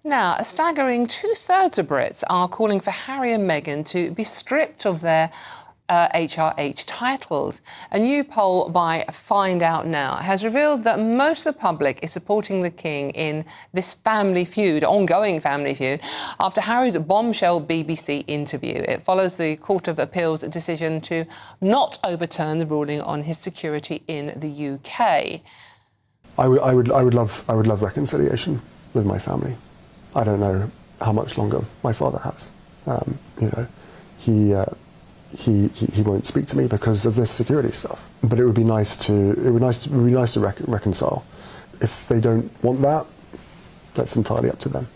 Now, a staggering two-thirds of Brits are calling for Harry and Meghan to be stripped of their HRH titles. A new poll by Find Out Now has revealed that most of the public is supporting the King in this family feud, ongoing family feud, after Harry's bombshell BBC interview. It follows the Court of Appeal's decision to not overturn the ruling on his security in the UK. I would love reconciliation with my family. I don't know how much longer my father has. He won't speak to me because of this security stuff. But it would be nice to reconcile. If they don't want that, that's entirely up to them.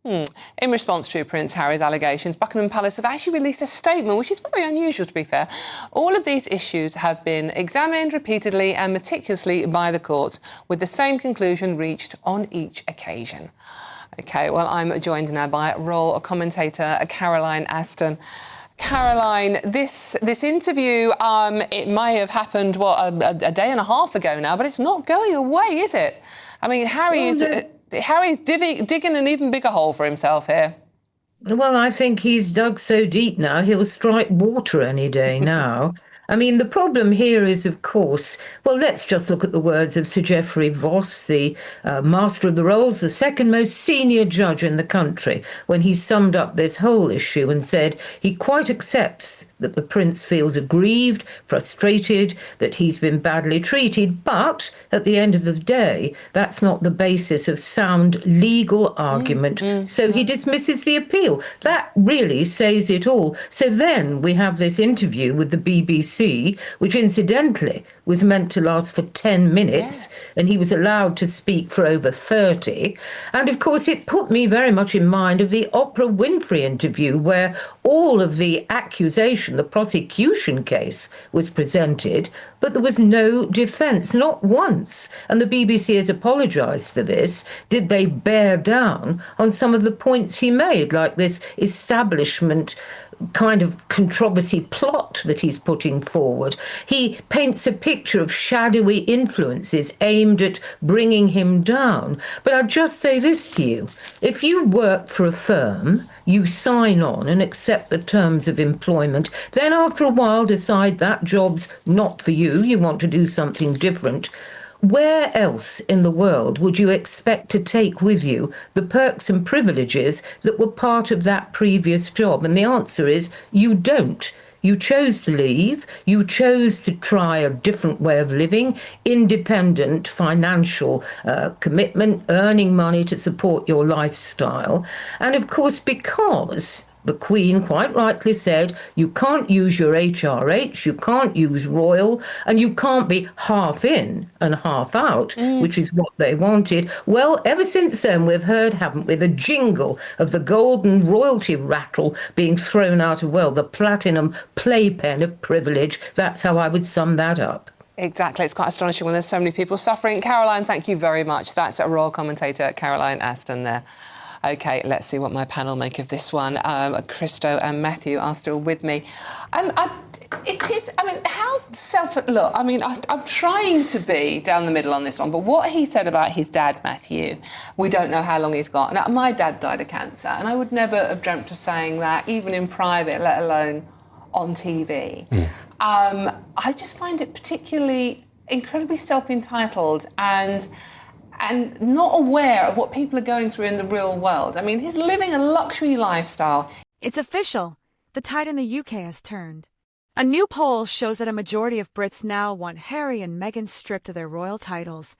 In response to Prince Harry's allegations, Buckingham Palace have actually released a statement, which is very unusual, to be fair. All of these issues have been examined repeatedly and meticulously by the courts, with the same conclusion reached on each occasion. OK, well, I'm joined now by royal commentator Caroline Aston. Caroline, this interview, it may have happened, a day and a half ago now, but it's not going away, is it? I mean, Harry's digging an even bigger hole for himself here. Well, I think he's dug so deep now, he'll strike water any day now. I mean, the problem here is, of course, well, let's just look at the words of Sir Geoffrey Voss, the Master of the Rolls, the second most senior judge in the country, when he summed up this whole issue and said he quite accepts that the Prince feels aggrieved, frustrated, that he's been badly treated, but at the end of the day, that's not the basis of sound legal argument. So he dismisses the appeal. That really says it all. So then we have this interview with the BBC, which incidentally was meant to last for 10 minutes, and he was allowed to speak for over 30. And of course, it put me very much in mind of the Oprah Winfrey interview, where all of the accusation, the prosecution case, was presented, but there was no defence, not once. And the BBC has apologised for this. Did they bear down on some of the points he made, like this establishment kind of controversy plot that he's putting forward? He paints a picture of shadowy influences aimed at bringing him down. But I'll just say this to you. If you work for a firm, you sign on and accept the terms of employment, then after a while decide that job's not for you, you want to do something different. Where else in the world would you expect to take with you the perks and privileges that were part of that previous job? And the answer is you don't. You chose to leave. You chose to try a different way of living, independent financial commitment, earning money to support your lifestyle. And of course, because the Queen quite rightly said, you can't use your HRH, you can't use royal, and you can't be half in and half out, which is what they wanted. Well, ever since then, we've heard, haven't we, the jingle of the golden royalty rattle being thrown out of, well, the platinum playpen of privilege. That's how I would sum that up. Exactly. It's quite astonishing when there's so many people suffering. Caroline, thank you very much. That's a royal commentator, Caroline Aston there. OK, let's see what my panel make of this one. Christo and Matthew are still with me. How look, I'm trying to be down the middle on this one, but what he said about his dad, Matthew, we don't know how long he's got. Now, my dad died of cancer, and I would never have dreamt of saying that, even in private, let alone on TV. I just find it particularly incredibly self-entitled and not aware of what people are going through in the real world. I mean, he's living a luxury lifestyle. It's official. The tide in the UK has turned. A new poll shows that a majority of Brits now want Harry and Meghan stripped of their royal titles.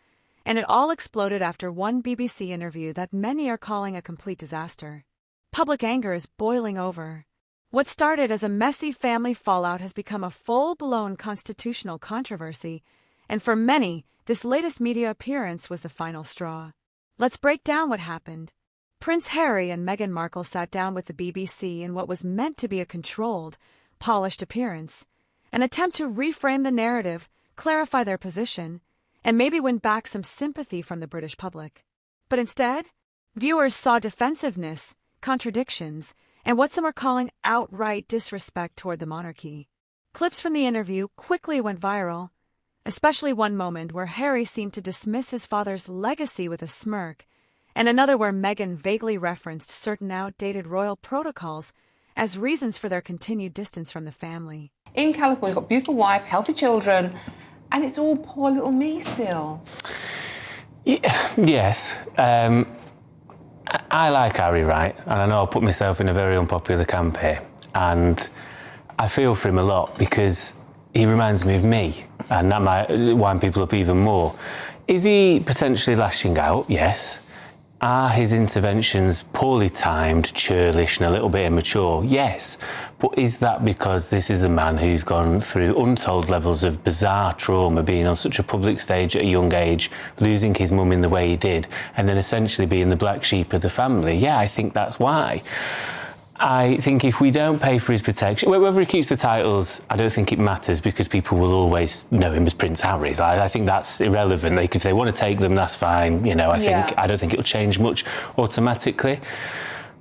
And it all exploded after one BBC interview that many are calling a complete disaster. Public anger is boiling over. What started as a messy family fallout has become a full-blown constitutional controversy. And for many, this latest media appearance was the final straw. Let's break down what happened. Prince Harry and Meghan Markle sat down with the BBC in what was meant to be a controlled, polished appearance, an attempt to reframe the narrative, clarify their position, and maybe win back some sympathy from the British public. But instead, viewers saw defensiveness, contradictions, and what some are calling outright disrespect toward the monarchy. Clips from the interview quickly went viral, especially one moment where Harry seemed to dismiss his father's legacy with a smirk and another where Meghan vaguely referenced certain outdated royal protocols as reasons for their continued distance from the family. In California, you've got a beautiful wife, healthy children, and it's all poor little me still. Yes. I like Harry, right? And I know I put myself in a very unpopular camp here. And I feel for him a lot because he reminds me of me. And that might wind people up even more. Is he potentially lashing out? Yes. Are his interventions poorly timed, churlish and a little bit immature? Yes. But is that because this is a man who's gone through untold levels of bizarre trauma, being on such a public stage at a young age, losing his mum in the way he did, and then essentially being the black sheep of the family? Yeah, I think that's why. I think if we don't pay for his protection, whether he keeps the titles, I don't think it matters because people will always know him as Prince Harry. I think that's irrelevant. If they want to take them, that's fine. I don't think it'll change much automatically.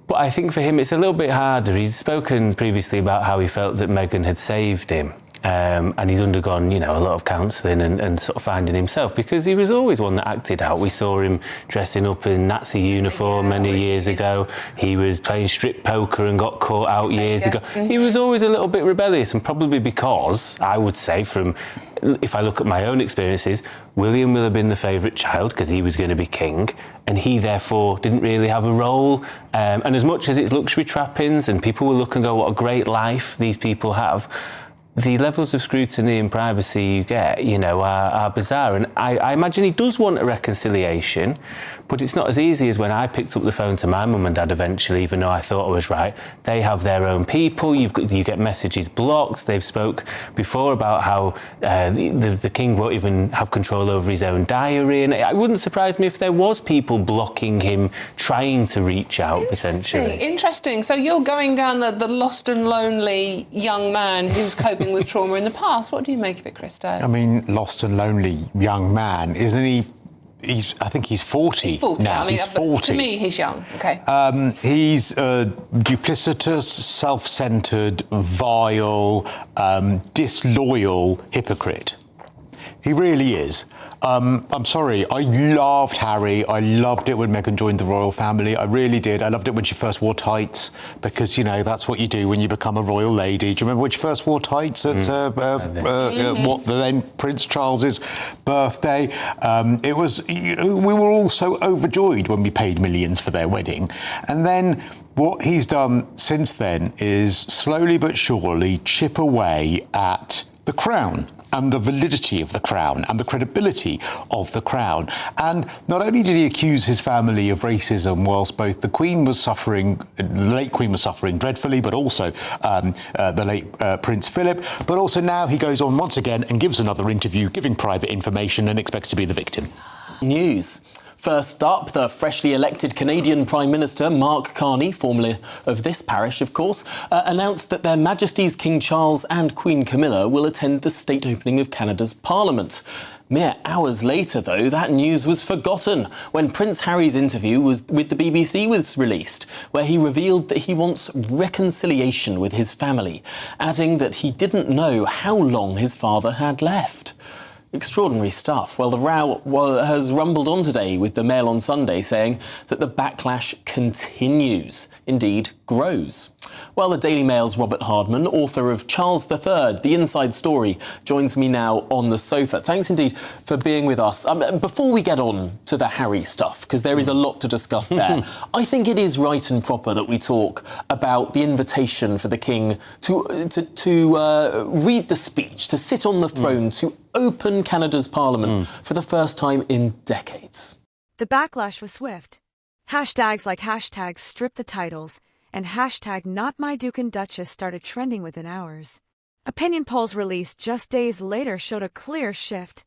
But I think for him, it's a little bit harder. He's spoken previously about how he felt that Meghan had saved him. And he's undergone, a lot of counselling and sort of finding himself because he was always one that acted out. We saw him dressing up in Nazi uniform many years ago. He was playing strip poker and got caught out years ago. He was always a little bit rebellious, and probably because, I would say, if I look at my own experiences, William will have been the favourite child because he was going to be king, and he therefore didn't really have a role. And as much as it's luxury trappings and people will look and go, what a great life these people have, the levels of scrutiny and privacy you get, are bizarre. And I imagine he does want a reconciliation, but it's not as easy as when I picked up the phone to my mum and dad eventually, even though I thought I was right. They have their own people. You get messages blocked. They've spoke before about how the king won't even have control over his own diary. And it wouldn't surprise me if there was people blocking him, trying to reach out potentially. Interesting. So you're going down the lost and lonely young man who's coping with trauma in the past. What do you make of it, Christo? I mean, lost and lonely young man, isn't he? I think he's 40 he's 40 now. He's 40. To me, he's young. Okay. He's duplicitous, self-centred, vile, disloyal hypocrite. He really is. I'm sorry, I loved Harry. I loved it when Meghan joined the royal family. I really did. I loved it when she first wore tights because, that's what you do when you become a royal lady. Do you remember when she first wore tights at what then Prince Charles's birthday? It was, we were all so overjoyed when we paid millions for their wedding. And then what he's done since then is slowly but surely chip away at the crown and the validity of the crown and the credibility of the crown. And not only did he accuse his family of racism whilst both the Queen was suffering, the late Queen was suffering dreadfully, but also the late Prince Philip, but also now he goes on once again and gives another interview giving private information and expects to be the victim. News. First up, the freshly elected Canadian Prime Minister Mark Carney, formerly of this parish, of course, announced that Their Majesties King Charles and Queen Camilla will attend the state opening of Canada's Parliament. Mere hours later, though, that news was forgotten when Prince Harry's interview with the BBC was released, where he revealed that he wants reconciliation with his family, adding that he didn't know how long his father had left. Extraordinary stuff. Well, the row has rumbled on today, with the Mail on Sunday saying that the backlash continues, indeed grows. Well, the Daily Mail's Robert Hardman, author of Charles III, The Inside Story, joins me now on the sofa. Thanks indeed for being with us. Before we get on to the Harry stuff, because there is a lot to discuss there, I think it is right and proper that we talk about the invitation for the King to read the speech, to sit on the throne, to open Canada's Parliament for the first time in decades. The backlash was swift. Hashtags like hashtag strip the titles and hashtag not my Duke and Duchess started trending within hours. Opinion polls released just days later showed a clear shift.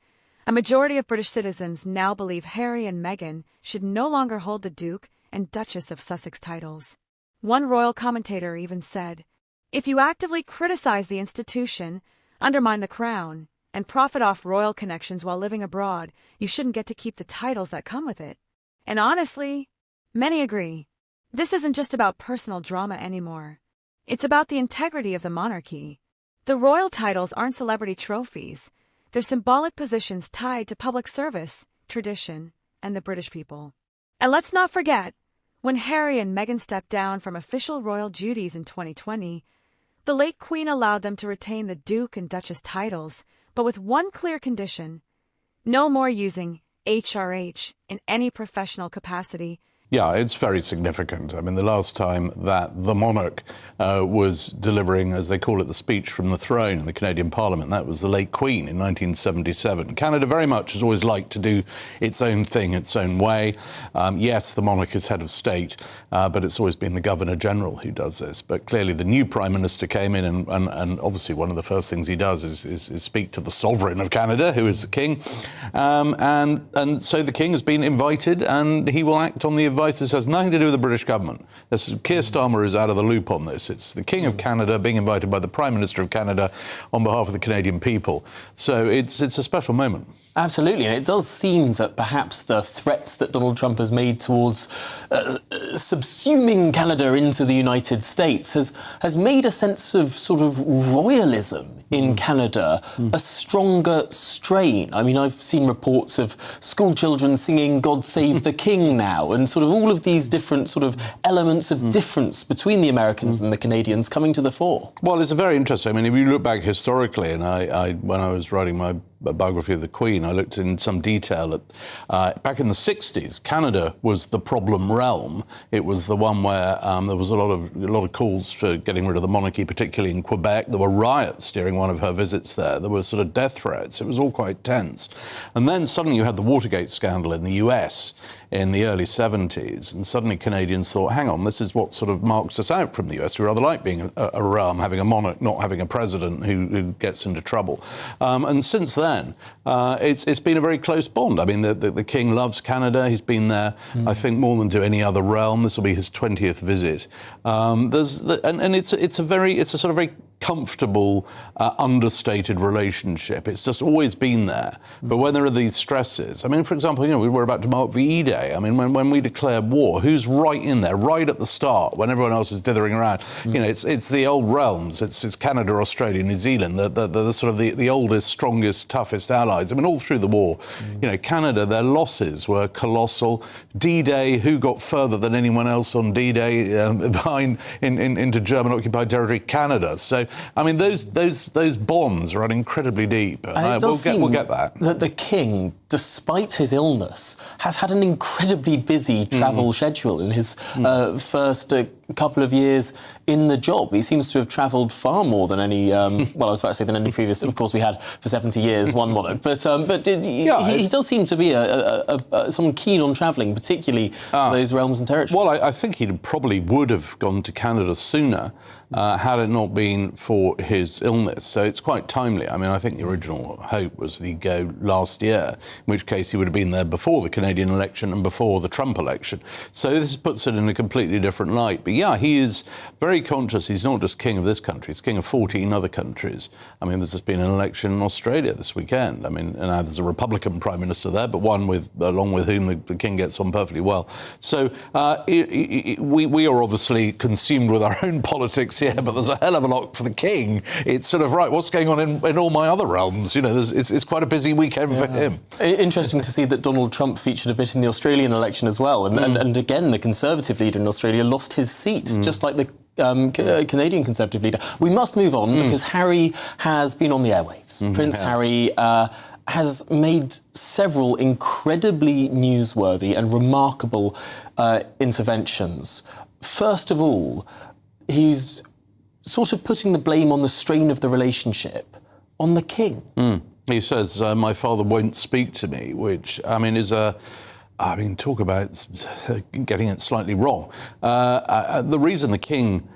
A majority of British citizens now believe Harry and Meghan should no longer hold the Duke and Duchess of Sussex titles. One royal commentator even said, "If you actively criticize the institution, undermine the crown, and profit off royal connections while living abroad, you shouldn't get to keep the titles that come with it." And honestly, many agree. This isn't just about personal drama anymore. It's about the integrity of the monarchy. The royal titles aren't celebrity trophies. They're symbolic positions tied to public service, tradition, and the British people. And let's not forget, when Harry and Meghan stepped down from official royal duties in 2020, the late Queen allowed them to retain the Duke and Duchess titles, but with one clear condition: no more using HRH in any professional capacity. Yeah, it's very significant. I mean, the last time that the monarch was delivering, as they call it, the speech from the throne in the Canadian Parliament, that was the late Queen in 1977. Canada very much has always liked to do its own thing, its own way. Yes, the monarch is head of state, but it's always been the Governor-General who does this. But clearly the new Prime Minister came in and obviously one of the first things he does is speak to the Sovereign of Canada, who is the King. And so the King has been invited and he will act on the advice. This has nothing to do with the British government. Keir Starmer is out of the loop on this. It's the King of Canada being invited by the Prime Minister of Canada on behalf of the Canadian people. So it's a special moment. Absolutely, and it does seem that perhaps the threats that Donald Trump has made towards subsuming Canada into the United States has made a sense of sort of royalism in Canada a stronger strain. I mean, I've seen reports of school children singing God Save the King now, and sort of all of these different sort of elements of difference between the Americans and the Canadians coming to the fore. Well, it's very interesting. I mean, if you look back historically, and I when I was writing my biography of the Queen, I looked in some detail at back in the 60s, Canada was the problem realm. It was the one where there was a lot of calls for getting rid of the monarchy, particularly in Quebec. There were riots during one of her visits there. There were sort of death threats. It was all quite tense. And then suddenly you had the Watergate scandal in the US in the early 70s, and suddenly Canadians thought, hang on, this is what sort of marks us out from the US. We rather like being a realm, having a monarch, not having a president who gets into trouble. And since then, it's been a very close bond. I mean, the King loves Canada. He's been there, I think, more than to any other realm. This will be his 20th visit. It's a sort of very comfortable, understated relationship. It's just always been there. But when there are these stresses, I mean, for example, we were about to mark VE Day. I mean, when we declared war, who's right in there, right at the start, when everyone else is dithering around? It's the old realms. It's Canada, Australia, New Zealand, the sort of the oldest, strongest, toughest allies. I mean, all through the war, Canada, their losses were colossal. D-Day, who got further than anyone else on D-Day behind into German-occupied territory? Canada. So, I mean, those bonds run incredibly deep. And we'll get that. That the King, despite his illness, has had an incredibly busy travel schedule in his first couple of years in the job. He seems to have travelled far more than any, well, I was about to say than any previous, of course, we had for 70 years one monarch. But he does seem to be someone keen on travelling, particularly to those realms and territories. Well, I think he probably would have gone to Canada sooner had it not been for his illness. So it's quite timely. I mean, I think the original hope was that he'd go last year, in which case he would have been there before the Canadian election and before the Trump election. So this puts it in a completely different light. But yeah, he is very conscious. He's not just king of this country, he's king of 14 other countries. I mean, there's just been an election in Australia this weekend. I mean, now there's a Republican Prime Minister there, but one along with whom the king gets on perfectly well. So we are obviously consumed with our own politics here, but there's a hell of a lot for the king. It's sort of, right, what's going on in all my other realms? It's quite a busy weekend for him. Interesting to see that Donald Trump featured a bit in the Australian election as well. And again, the Conservative leader in Australia lost his seat, just like the Canadian Conservative leader. We must move on because Harry has been on the airwaves. Prince Harry has made several incredibly newsworthy and remarkable interventions. First of all, he's sort of putting the blame on the strain of the relationship on the king. He says, my father won't speak to me, which, I mean, is talk about getting it slightly wrong. The reason the king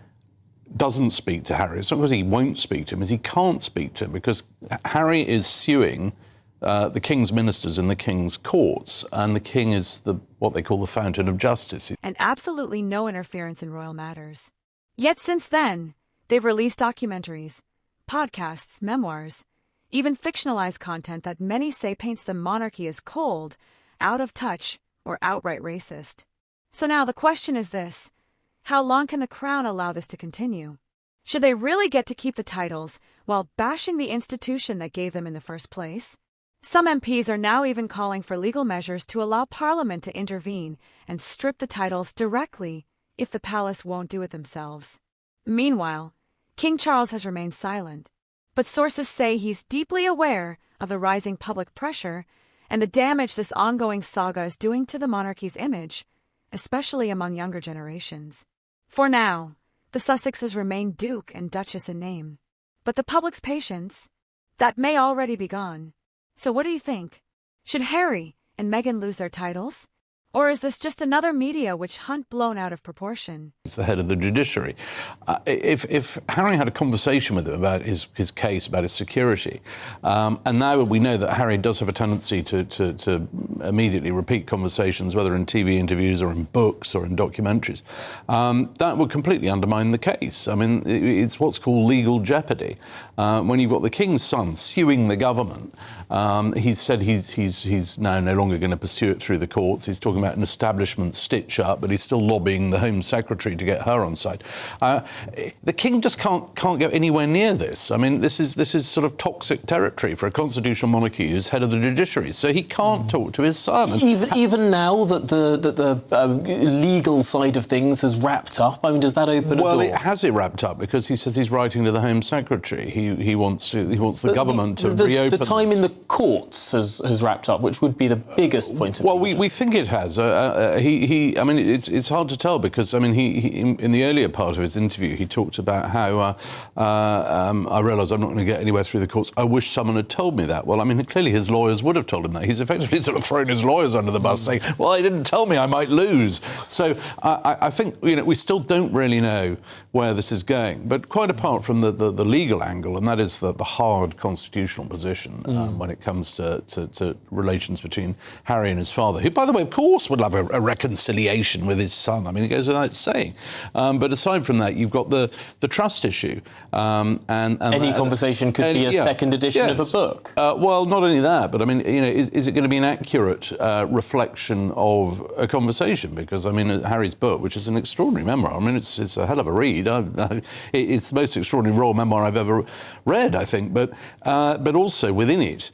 doesn't speak to Harry, it's not because he won't speak to him, is he can't speak to him, because Harry is suing the king's ministers in the king's courts, and the king is what they call the fountain of justice. And absolutely no interference in royal matters. Yet since then, they've released documentaries, podcasts, memoirs, even fictionalized content that many say paints the monarchy as cold, out of touch, or outright racist. So now the question is this: how long can the crown allow this to continue? Should they really get to keep the titles while bashing the institution that gave them in the first place? Some MPs are now even calling for legal measures to allow Parliament to intervene and strip the titles directly if the palace won't do it themselves. Meanwhile, King Charles has remained silent, but sources say he's deeply aware of the rising public pressure and the damage this ongoing saga is doing to the monarchy's image, especially among younger generations. For now, the Sussexes remain Duke and Duchess in name, but the public's patience, that may already be gone. So what do you think? Should Harry and Meghan lose their titles? Or is this just another media witch hunt blown out of proportion? He's the head of the judiciary. If Harry had a conversation with him about his case, about his security, and now we know that Harry does have a tendency to immediately repeat conversations, whether in TV interviews or in books or in documentaries, that would completely undermine the case. I mean, it's what's called legal jeopardy. When you've got the King's son suing the government, he's said he's now no longer going to pursue it through the courts. He's talking about an establishment stitch-up, but he's still lobbying the Home Secretary to get her on side. The King just can't go anywhere near this. I mean, this is sort of toxic territory for a constitutional monarchy who's head of the judiciary. So he can't talk to his son. Even now that the legal side of things has wrapped up, I mean, does that open a door? Well, it has wrapped up because he says he's writing to the Home Secretary. He wants the government to reopen the time this. in the courts has wrapped up, which would be the biggest point of Well, we think it has. I mean, it's hard to tell because, I mean, he in the earlier part of his interview, he talked about how I realise I'm not going to get anywhere through the courts. I wish someone had told me that. Well, I mean, clearly his lawyers would have told him that. He's effectively sort of thrown his lawyers under the bus saying, well, they didn't tell me I might lose. So I think, we still don't really know where this is going. But quite apart from the legal angle, and that is the hard constitutional position when it comes to relations between Harry and his father, who, by the way, of course, would love a reconciliation with his son. I mean, it goes without saying. But aside from that, you've got the trust issue. And any conversation could be a second edition of a book. Well, not only that, but I mean, is it going to be an accurate reflection of a conversation? Because I mean, Harry's book, which is an extraordinary memoir. I mean, it's a hell of a read. It's the most extraordinary royal memoir I've ever read, I think. But also within it,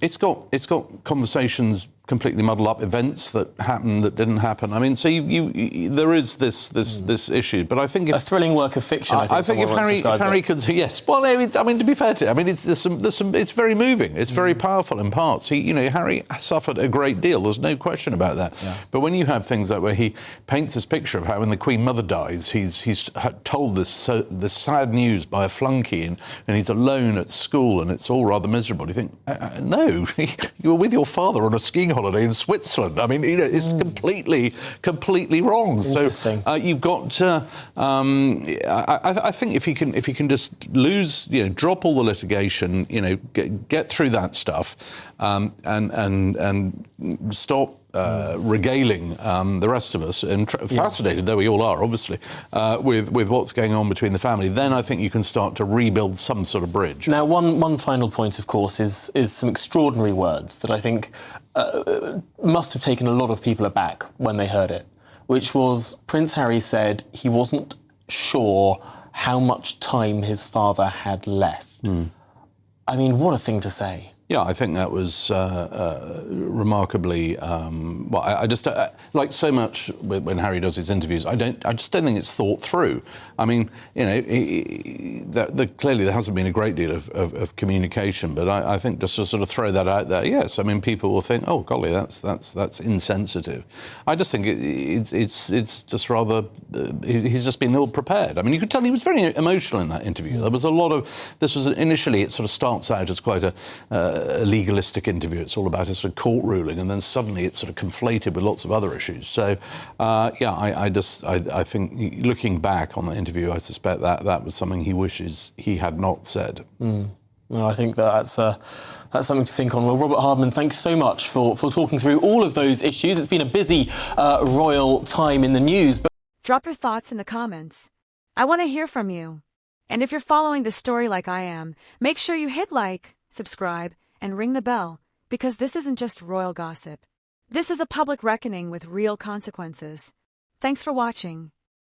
it's got conversations completely muddle up, events that happened that didn't happen. I mean, so there is this issue. But I think a thrilling work of fiction. I think if Harry could, yes. Well, I mean, to be fair to him, I mean, there's some. It's very moving. It's very powerful in parts. Harry suffered a great deal. There's no question about that. Yeah. But when you have things like where he paints this picture of how when the Queen Mother dies, he's told this sad news by a flunky, and he's alone at school, and it's all rather miserable. You think, no, you were with your father on a skiing holiday in Switzerland. I mean, it's completely wrong. So you've got. I think if he can just lose, drop all the litigation, get through that stuff, and stop. Regaling the rest of us, and fascinated though we all are, obviously, with what's going on between the family, then I think you can start to rebuild some sort of bridge. Now, one final point, of course, is some extraordinary words that I think must have taken a lot of people aback when they heard it, which was Prince Harry said he wasn't sure how much time his father had left. I mean, what a thing to say. Yeah, I think that was remarkably. Well, I just like so much when Harry does his interviews. I just don't think it's thought through. I mean, clearly there hasn't been a great deal of communication, but I think just to sort of throw that out there, yes. I mean, people will think, oh golly, that's insensitive. I just think it's just rather he's just been ill prepared. I mean, you could tell he was very emotional in that interview. There was a lot of this was initially it sort of starts out as quite a legalistic interview. It's all about a sort of court ruling, and then suddenly it's sort of conflated with lots of other issues. So, I think looking back on the interview, I suspect that was something he wishes he had not said. Well, I think that's something to think on. Well, Robert Hardman, thanks so much for talking through all of those issues. It's been a busy royal time in the news. Drop your thoughts in the comments. I want to hear from you. And if you're following the story like I am, make sure you hit like, subscribe, and ring the bell, because this isn't just royal gossip. This is a public reckoning with real consequences. Thanks for watching.